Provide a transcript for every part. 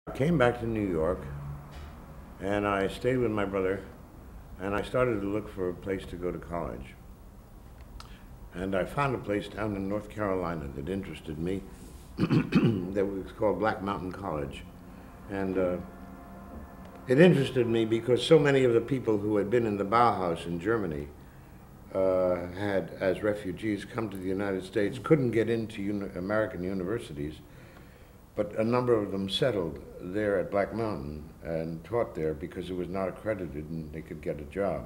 I came back to New York and I stayed with my brother and I started to look for a place to go to college. And I found a place down in North Carolina that interested me that was called Black Mountain College. And it interested me because so many of the people who had been in the Bauhaus in Germany had, as refugees, come to the United States, couldn't get into American universities, but a number of them settled there at Black Mountain and taught there because it was not accredited and they could get a job.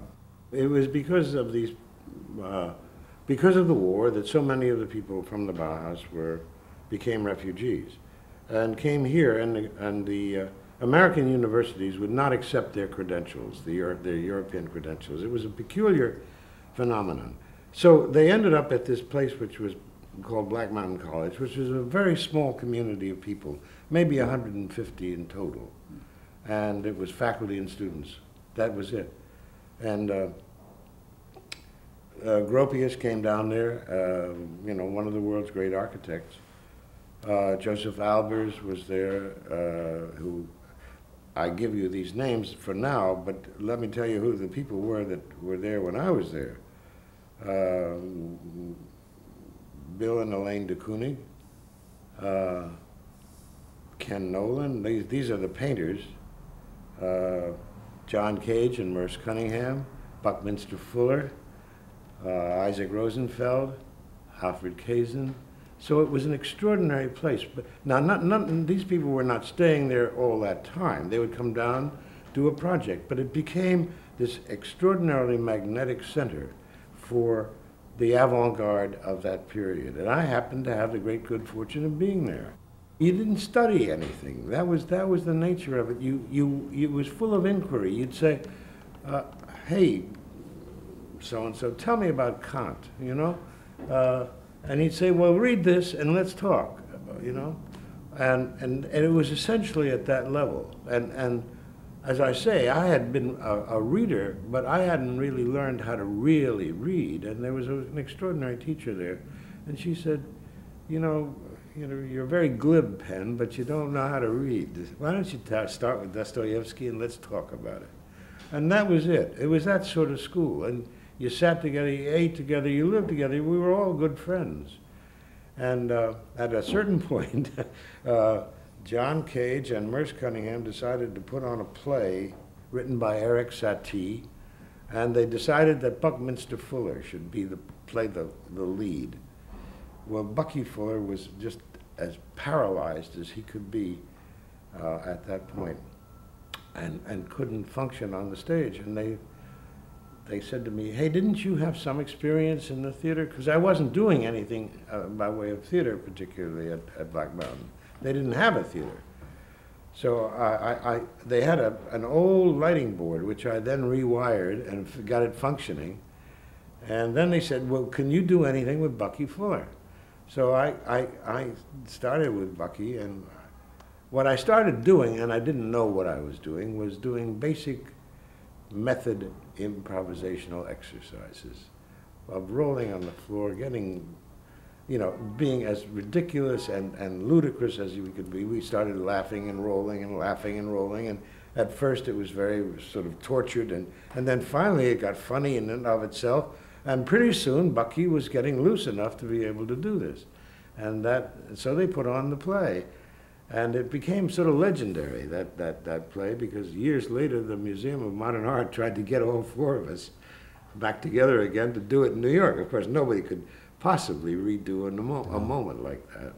It was because of because of the war that so many of the people from the Bauhaus became refugees and came here, and the American universities would not accept their credentials, their European credentials. It was a peculiar phenomenon. So they ended up at this place which was called Black Mountain College, which was a very small community of people, maybe 150 in total. And it was faculty and students. That was it. And Gropius came down there, one of the world's great architects. Joseph Albers was there, who, I give you these names for now, but let me tell you who the people were that were there when I was there. Bill and Elaine de Kooning, Ken Nolan, these are the painters, John Cage and Merce Cunningham, Buckminster Fuller, Isaac Rosenfeld, Alfred Kazin. So it was an extraordinary place. But now, these people were not staying there all that time. They would come down, do a project, but it became this extraordinarily magnetic center for the avant-garde of that period. And I happened to have the great good fortune of being there. You didn't study anything. That was the nature of it. It was full of inquiry. You'd say, hey, so-and-so, tell me about Kant, and he'd say, well, read this and let's talk, And it was essentially at that level. And as I say, I had been a reader, but I hadn't really learned how to really read. And there was an extraordinary teacher there. And she said, you're very glib, Penn, but you don't know how to read. Why don't you start with Dostoevsky and let's talk about it? And that was it. It was that sort of school. And you sat together, you ate together, you lived together. We were all good friends. And at a certain point, John Cage and Merce Cunningham decided to put on a play written by Eric Satie, and they decided that Buckminster Fuller should play the lead. Well, Bucky Fuller was just as paralyzed as he could be at that point, and couldn't function on the stage. And they said to me, hey, didn't you have some experience in the theater? Because I wasn't doing anything by way of theater, particularly at Black Mountain. They didn't have a theater. So they had an old lighting board, which I then rewired and got it functioning. And then they said, well, can you do anything with Bucky Fuller? So I started with Bucky, and what I started doing, and I didn't know what I was doing basic method improvisational exercises of rolling on the floor, getting, being as ridiculous and ludicrous as we could be. We started laughing and rolling and laughing and rolling, and at first it was very sort of tortured, and then finally it got funny in and of itself, and pretty soon Bucky was getting loose enough to be able to do this. And so they put on the play. And it became sort of legendary, that play, because years later the Museum of Modern Art tried to get all four of us back together again to do it in New York. Of course, nobody could possibly redo a moment like that.